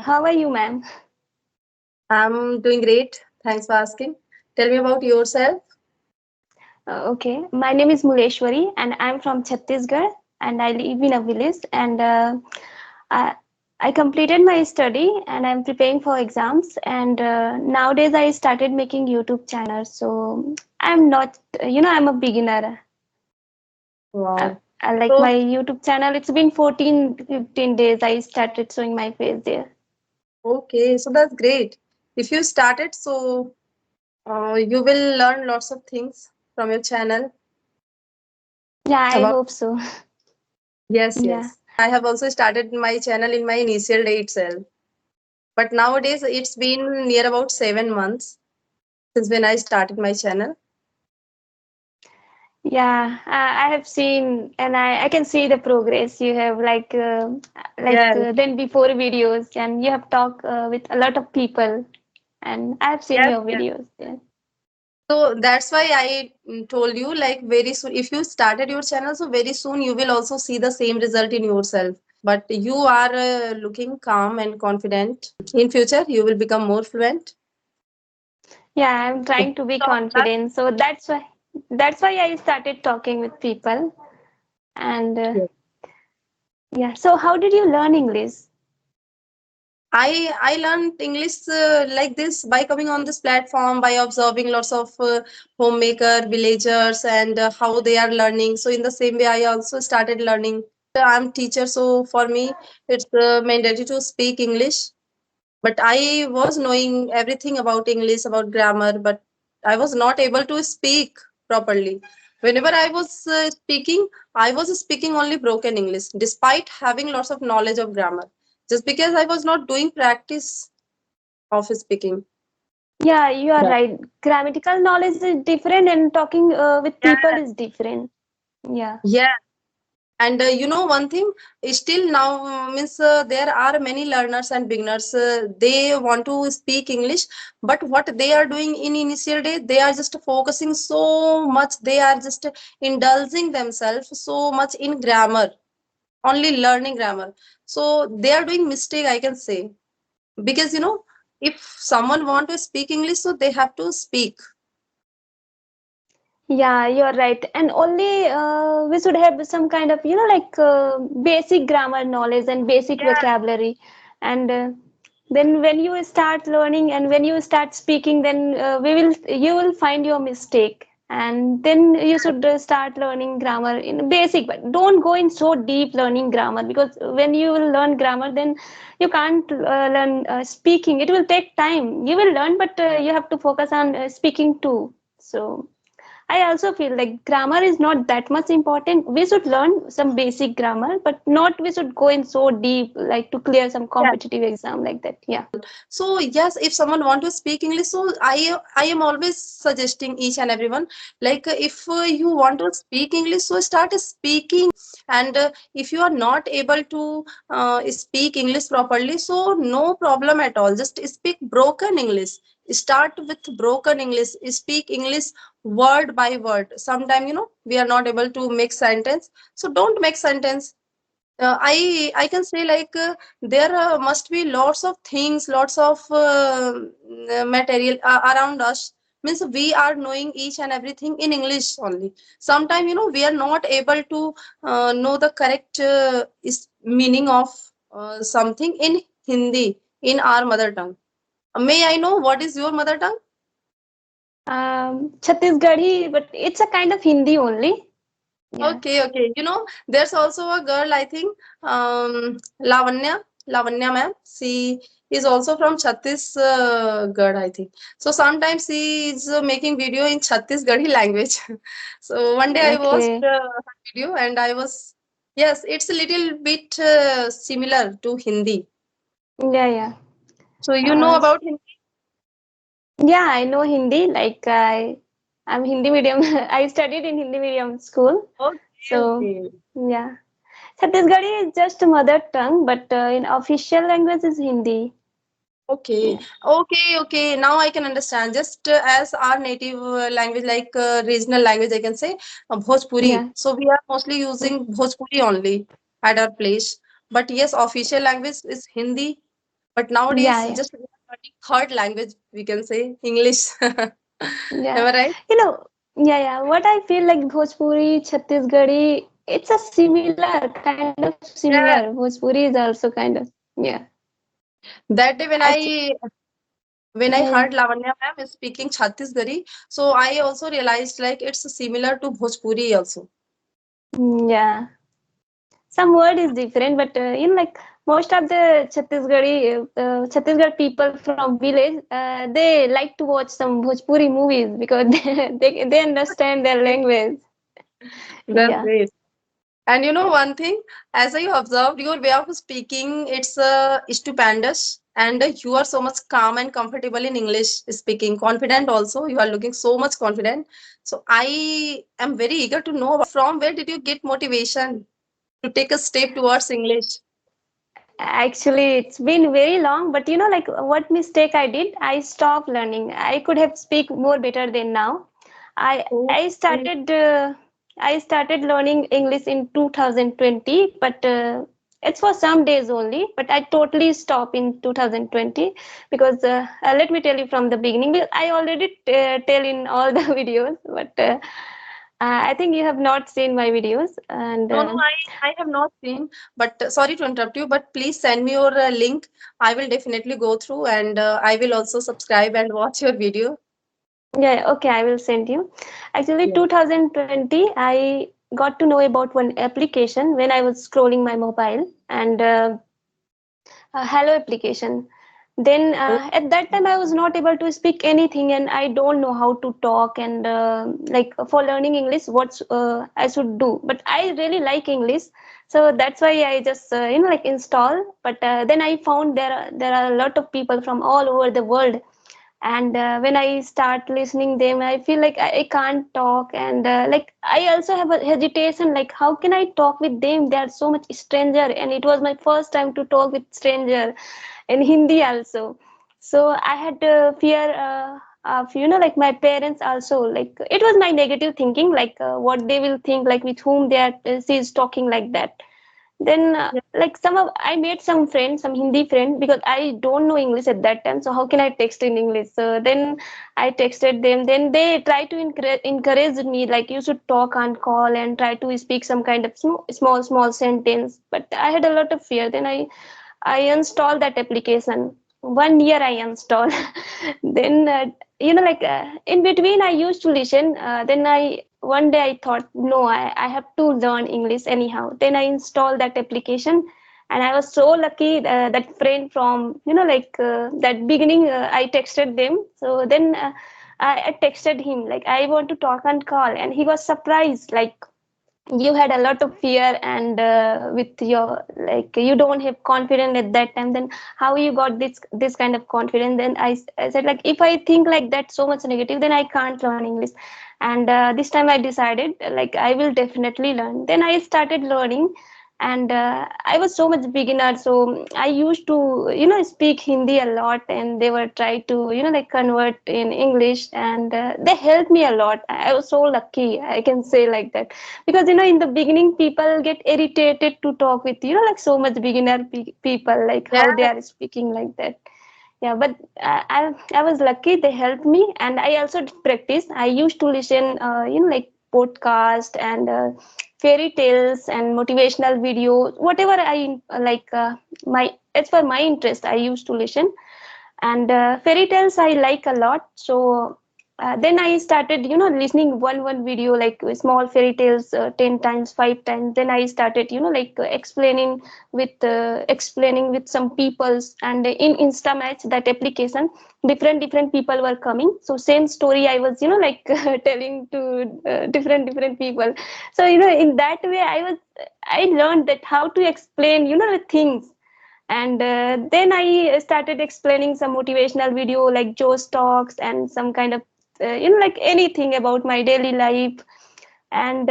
How are you, ma'am? I'm doing great. Thanks for asking. Tell me about yourself. Okay, my name is Muleshwari, and I'm from Chhattisgarh, and I live in a village. And I, I completed my study, and I'm preparing for exams. And nowadays, I started making YouTube channels. So I'm not, I'm a beginner. Wow. I like So, my YouTube channel. It's been 14, 15 days. I started showing my face there. okay, so that's great. If you started, so you will learn lots of things from your channel Yeah, I about. hope so. Yes, Yeah. yes. I have also started my channel in my initial day itself. But nowadays, it's been near about 7 months since when I started my channel. Yeah, I have seen, and I can see the progress you have, Yes, then before videos, and you have talked with a lot of people, and I have seen yes, your yes. videos. Yeah. So that's why I told you like very soon, if you started your channel, so very soon you will also see the same result in yourself. But you are looking calm and confident. In future, you will become more fluent. Yeah, I'm trying to be Top class. confident, so that's why I started talking with people, and Yes. yeah. So how did you learn English? I learned English like this by coming on this platform, by observing lots of homemaker villagers and how they are learning. So in the same way, I also started learning. I'm teacher, so for me it's mandatory to speak English. But I was knowing everything about English, about grammar, but I was not able to speak properly. Whenever I was speaking, I was speaking only broken English, despite having lots of knowledge of grammar, just because I was not doing practice of speaking. Yeah, you are That, right. Grammatical knowledge is different, and talking with yeah, people is different. Yeah. yeah. And you know one thing, still now means there are many learners and beginners. They want to speak English, but what they are doing in initial day, they are just focusing so much. They are just indulging themselves so much in grammar, only learning grammar. So they are doing mistake, I can say, because if someone want to speak English, so they have to speak. Yeah, you're right. And only we should have some kind of, basic grammar knowledge and basic Yeah, vocabulary. And then when you start learning and when you start speaking, then you will find your mistake. And then you should start learning grammar in basic, but don't go in so deep learning grammar, because when you will learn grammar, then you can't learn speaking. It will take time. You will learn, but you have to focus on speaking too. So I also feel like grammar is not that much important. We should learn some basic grammar, but not we should go in so deep, like to clear some yeah. competitive exam like that. Yeah. So yes, if someone want to speak English, so I am always suggesting each and everyone, like if you want to speak English, so start speaking. And if you are not able to speak English properly, so no problem at all, just speak broken English. Start with broken English, speak English word by word. Sometime we are not able to make sentence, so don't make sentence. I can say like there must be lots of things, lots of material around us. Means we are knowing each and everything in English only. Sometimes we are not able to know the correct meaning of something in Hindi, in our mother tongue. May I know what is your mother tongue? Chhattisgarhi, but it's a kind of Hindi only. Yeah. Okay, okay. There's also a girl, I think, Lavanya ma'am. She is also from Chhattisgarh, I think. So sometimes she is making video in Chhattisgarhi language. So one day I watched Okay. her video and I was, yes, it's a little bit similar to Hindi. Yeah, yeah. So you know Uh, about Hindi? yeah, I know Hindi. I'm Hindi medium. I studied in Hindi medium school. Okay, So, okay. yeah. Chhattisgarhi is just mother tongue, but in official language is Hindi. Okay, Yeah. okay, okay. Now I can understand. Just as our native language, like regional language, I can say Bhojpuri. Yeah. So we are mostly using Bhojpuri only at our place. But yes, official language is Hindi. But nowadays, Yeah, yeah, just we are learning third language, we can say English. Am yeah. I right? You know, yeah, yeah. What I feel like Bhojpuri, Chhattisgarhi, it's a similar, kind of similar. Yeah. Bhojpuri is also kind of, yeah. That day Actually, when I yeah, yeah. heard Lavanya ma'am is speaking Chhattisgarhi, so I also realized like it's similar to Bhojpuri also. Yeah. Some word is different, but like most of the Chhattisgarh people from village, they like to watch some Bhojpuri movies because they understand their Great. language. That's Yeah. great. And you know one thing, as I observed, your way of speaking, it's stupendous. And you are so much calm and comfortable in English speaking. Confident also. You are looking so much confident. So I am very eager to know about from where did you get motivation to take a step towards English? Actually, it's been very long, but like what mistake I did, I stopped learning. I could have speak more better than now. I I Okay. started uh, I started learning English in 2020, but it's for some days only. But I totally stopped in 2020 because let me tell you from the beginning. I already tell in all the videos, but I think you have not seen my videos, and No, no, I have not seen, but sorry to interrupt you, but please send me your link. I will definitely go through and I will also subscribe and watch your video. yeah, okay, I will send you. Actually, Yeah. 2020, I got to know about one application when I was scrolling my mobile and Hello application. Then Oh, at that time, I was not able to speak anything, and I don't know how to talk and like for learning English, what I should do. But I really like English, so that's why I just like install. But then I found there are a lot of people from all over the world, and when I start listening them, I feel like I can't talk, and like I also have a hesitation, like how can I talk with them? They are so much stranger, and it was my first time to talk with stranger in Hindi also. So I had fear of like my parents also, like it was my negative thinking, like what they will think, like with whom they are she is talking like that. Then yeah, like I made some friends, some Hindi friends, because I don't know English at that time, so how can I text in English? So then I texted them, then they try to encourage me, like you should talk on call and try to speak some kind of small sentence, but I had a lot of fear. Then I installed that application. 1 year I installed. Then like in between I used to listen. Then I one day I thought, no, I have to learn English anyhow. Then I installed that application, and I was so lucky that friend from like that beginning I texted them. So then I texted him like I want to talk and call, and he was surprised like you had a lot of fear, and with your like you don't have confidence at that time, then how you got this kind of confidence? Then I said like if I think like that so much negative, then I can't learn English. And this time I decided like I will definitely learn. Then I started learning, and I was so much beginner, so I used to speak Hindi a lot, and they were try to like convert in English, and they helped me a lot. I was so lucky, I can say like that, because in the beginning people get irritated to talk with like so much beginner people, like how they yeah, are speaking like that. Yeah, but I was lucky, they helped me, and I also did practice. I used to listen like podcast and fairy tales and motivational videos, whatever I like my as for my interest I used to listen. And fairy tales I like a lot. So then I started listening one video, like small fairy tales 10 times, 5 times. Then I started like explaining with some peoples. And in Instamatch, that application, different people were coming, so same story I was like telling to different people. So in that way I learned that how to explain the things. And then I started explaining some motivational video, like Joe's talks, and some kind of like anything about my daily life. And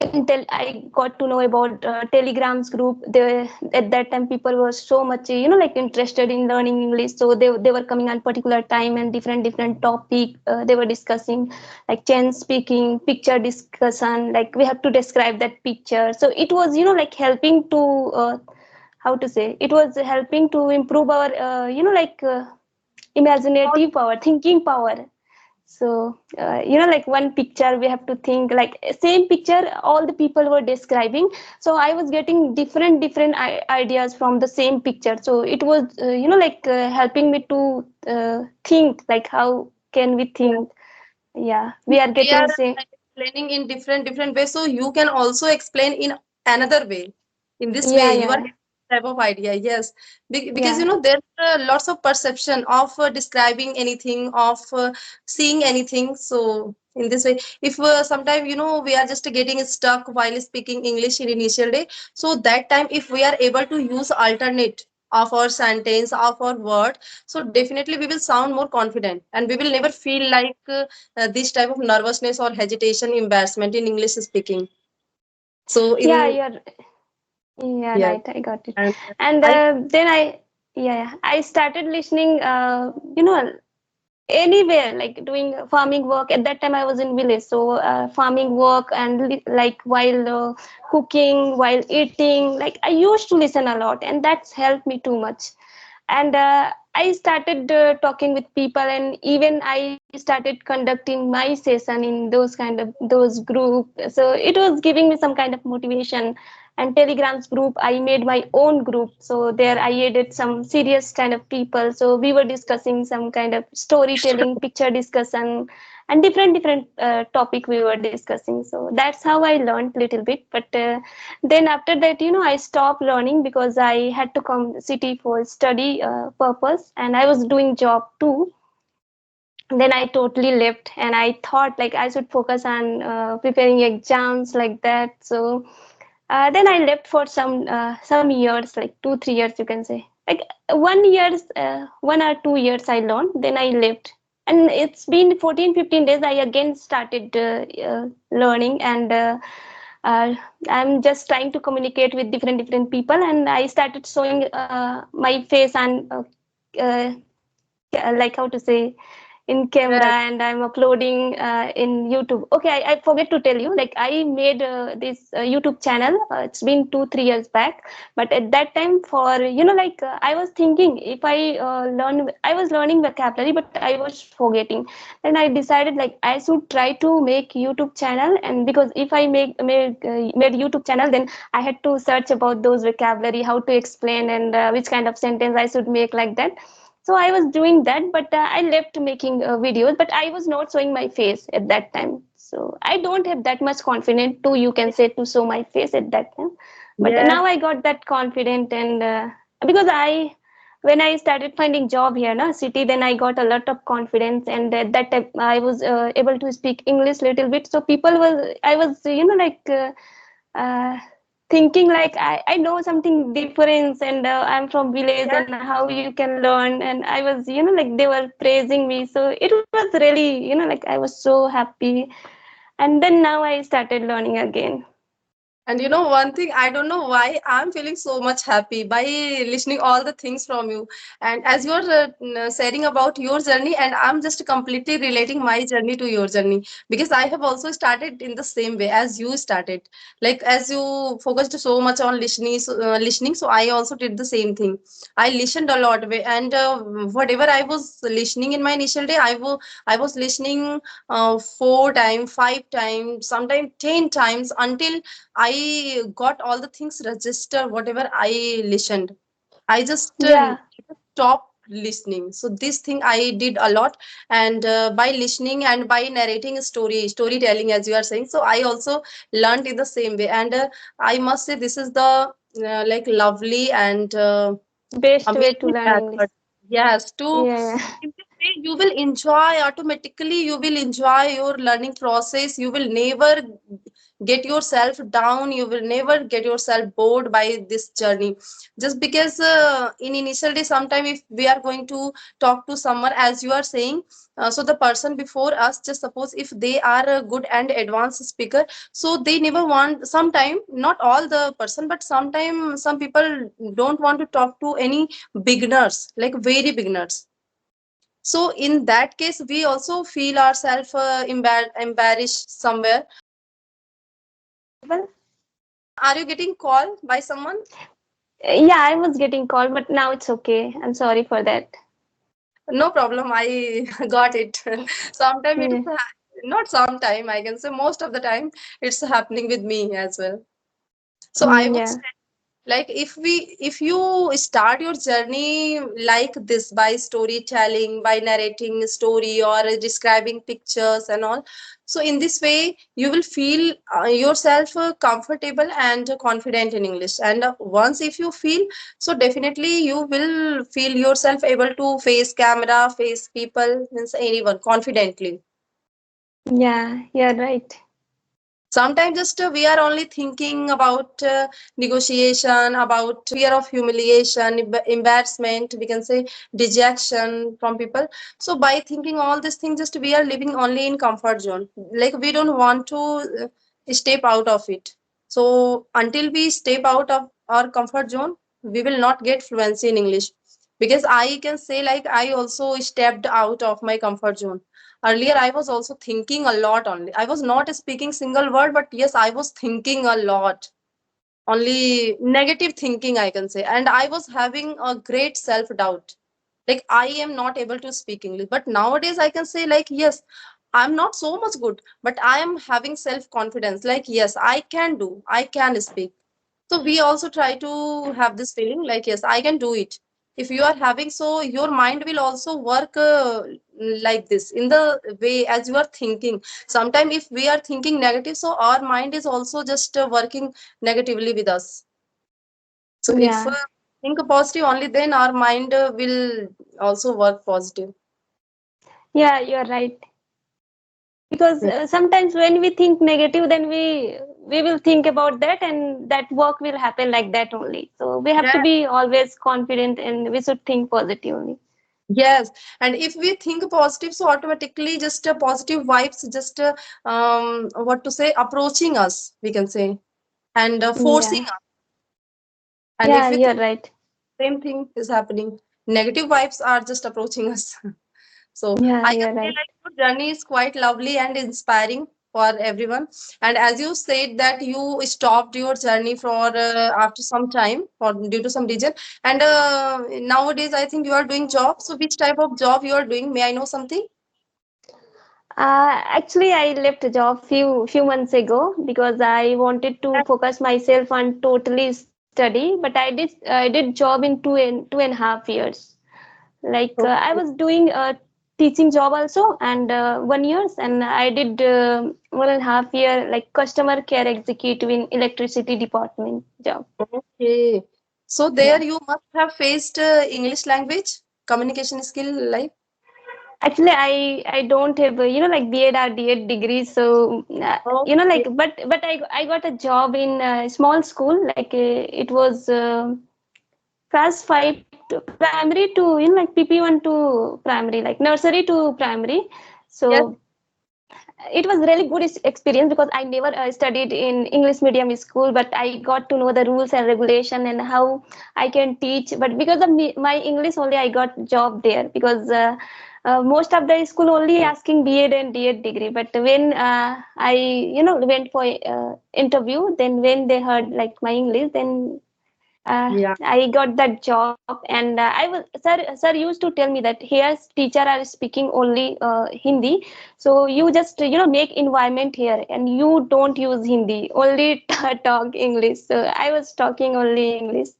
until I got to know about Telegrams group. At that time people were so much like interested in learning English, so they were coming on particular time, and different topic they were discussing, like chain speaking, picture discussion, like we have to describe that picture. So it was like helping to how to say, it was helping to improve our imaginative power, thinking power. So like one picture we have to think like same picture all the people were describing, so I was getting different ideas from the same picture. So it was helping me to think like how can we think. Yeah, we are We are getting same. explaining in different ways, so you can also explain in another way. In this way Yeah, you are yeah, getting type of idea. Yes. Because yeah. there's lots of perception of describing anything, of seeing anything. So in this way, if sometime we are just getting stuck while speaking English in initial day, so that time if we are able to use alternate of our sentence, of our word, so definitely we will sound more confident, and we will never feel like this type of nervousness or hesitation, embarrassment in English speaking. So Yeah, in you're, yeah, yes, right, I got it. and And I then I started listening, anywhere, like doing farming work. At that time I was in village, so farming work and like while cooking, while eating, like I used to listen a lot, and that's helped me too much. And I started talking with people, and even I started conducting my session in those kind of those group. So it was giving me some kind of motivation. And Telegram's group, I made my own group, so there I added some serious kind of people, so we were discussing some kind of storytelling, picture discussion, and different topic we were discussing. So that's how I learned little bit. But then after that, I stopped learning because I had to come city for study purpose, and I was doing job too. Then I totally left, and I thought like I should focus on preparing exams like that. So then I left for some years, like 2 3 years you can say. Like 1 years, 1 or 2 years I learned. Then I left, and it's been 14 15 days. I again started learning, and I'm just trying to communicate with different people. And I started showing my face on uh, like how to say, in camera, yes, and I'm uploading in YouTube. Okay, I forget to tell you, like I made this YouTube channel. It's been 2 3 years back, but at that time, for I was thinking if I was learning vocabulary, but I was forgetting. Then I decided like I should try to make YouTube channel, and because if I made YouTube channel, then I had to search about those vocabulary, how to explain, and which kind of sentence I should make like that. So I was doing that, but I left making videos, but I was not showing my face at that time. So I don't have that much confidence to, you can say, to show my face at that time. But yes, now I got that confident. And because I when I started finding job here na city, then I got a lot of confidence. And at that time I was able to speak English little bit, so people was I was uh, thinking like I know something difference, and I'm from village, yes. and how you can learn. And I was, like they were praising me, so it was really, like I was so happy. And then now I started learning again. And one thing, I don't know why I'm feeling so much happy by listening all the things from you. And as you're sharing about your journey, and I'm just completely relating my journey to your journey, because I have also started in the same way as you started. Like as you focused so much on listening, so I also did the same thing. I listened a lot, and whatever I was listening in my initial day, I was listening 4 times, 5 times, sometimes 10 times, until I got all the things register, whatever I listened. I just Yeah, stopped listening. So this thing I did a lot, and by listening and by narrating a storytelling, as you are saying. So I also learned in the same way, and I must say this is the like lovely and best way to amazing learn English. method. Yes, to Yeah, in this way you will enjoy automatically. You will enjoy your learning process. You will never get yourself down. You will never get yourself bored by this journey. Just because in initial day, sometime if we are going to talk to someone, as you are saying, so the person before us, just suppose if they are a good and advanced speaker, so they never want, sometime not all the person, but sometime some people don't want to talk to any beginners, like very beginners. So in that case we also feel ourselves embarrassed somewhere. well, Are you getting called by someone? Yeah, I was getting called, but now it's okay. I'm sorry for that. No problem, I got it. Sometime it is Yeah, not sometime, I can say most of the time it's happening with me as well. So I would yeah, like if you start your journey like this by storytelling, by narrating story or describing pictures and all, so in this way you will feel yourself comfortable and confident in English. And once if you feel, so definitely you will feel yourself able to face camera, face people, means anyone confidently. yeah, you're right. Sometimes just we are only thinking about negotiation, about fear of humiliation, embarrassment, we can say dejection from people. So by thinking all these things, just we are living only in comfort zone. Like we don't want to step out of it. So until we step out of our comfort zone, we will not get fluency in English. Because I can say like I also stepped out of my comfort zone. Earlier I was also thinking a lot only. I was not speaking single word, but yes, I was thinking a lot. Only negative thinking, I can say. And I was having a great self doubt. Like I am not able to speak English. But nowadays I can say like yes, I'm not so much good, but I am having self confidence. Like yes, I can do. I can speak. So we also try to have this feeling like yes, I can do it. If you are having, so your mind will also work like this in the way as you are thinking. Sometimes if we are thinking negative, so our mind is also just working negatively with us. So if Yeah, think positive only, then our mind will also work positive. yeah, you're right. Because sometimes when we think negative, then we will think about that, and that work will happen like that only. So we have to Yeah. be always confident, and we should think positively. Yes, and if we think positive, so automatically just positive vibes, just what to say, approaching us, we can say, and forcing Yeah, us. And if yeah, we you're think right. same thing is happening, negative vibes are just approaching us. So Yeah, I can you're say right. like your journey is quite lovely and inspiring for everyone. And as you said that you stopped your journey for after some time for due to some reason, and nowadays I think you are doing job. So which type of job you are doing? May I know something? Actually, I left a job few months ago because I wanted to focus myself on totally study. But I did job in 2.5 years. Like I Okay. was doing a teaching job also, and 1 years, and I did 1.5 year like customer care executive in electricity department job. Okay. So Yeah. there you must have faced English language communication skill like. Actually, I don't have like B.Ed or D.Ed degree, so like Okay. but I got a job in a small school. Like it was class 5 to primary to like PP1 to primary, like nursery to primary. Yes. So it was really good experience because I never studied in English medium school, but I got to know the rules and regulation and how I can teach. But because of my English only, I got job there because most of the school only asking B.Ed and D.Ed degree. But when I went for interview, then when they heard like my English, then Yeah. I got that job, and I was sir used to tell me that here teacher are speaking only Hindi, so you just make environment here, and you don't use Hindi, only talk English. So I was talking only English,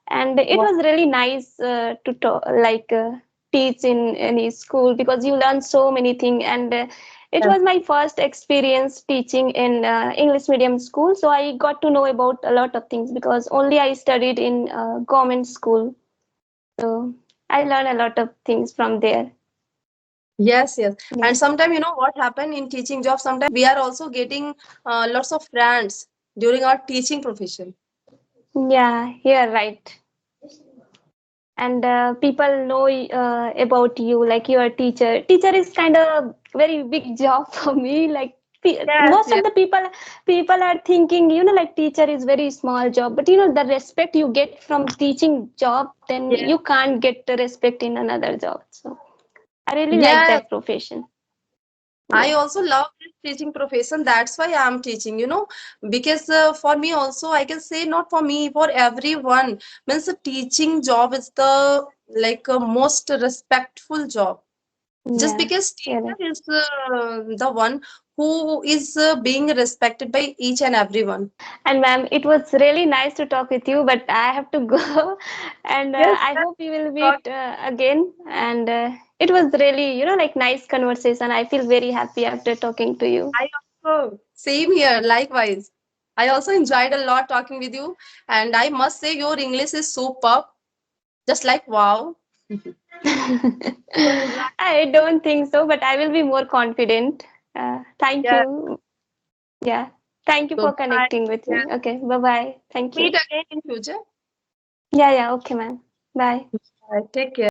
and it Wow. was really nice to talk, like teach in any school because you learn so many things. And it Yes. was my first experience teaching in English medium school, so I got to know about a lot of things because only I studied in government school. So I learned a lot of things from there. Yes, yes. And Yeah, sometimes, you know what happened in teaching jobs, sometimes we are also getting lots of friends during our teaching profession. yeah, you're right. And people know about you, like your teacher is kind of very big job for me. Like Yes, most yes, of the people are thinking like teacher is very small job, but the respect you get from teaching job, then yes. you can't get the respect in another job. So I really like Yes, that profession. I Yes. also love this teaching profession. That's why I'm teaching, because for me also, I can say not for me, for everyone. Means the teaching job is the like most respectful job. Just Yeah. because Yeah. teacher is the one who is being respected by each and everyone. And ma'am, it was really nice to talk with you, but I have to go. And Yes, I that's hope we will got meet again. And it was really, like nice conversation. I feel very happy after talking to you. I also same here, likewise. I also enjoyed a lot talking with you, and I must say your English is superb. Just like wow. So I don't think so, but I will be more confident. Thank yeah, you. Yeah. Thank you for goodbye. connecting with Yeah, me. Okay. Bye bye. Thank meet you. again in future. Yeah. Yeah. Okay, ma'am. Bye. Bye. Take care.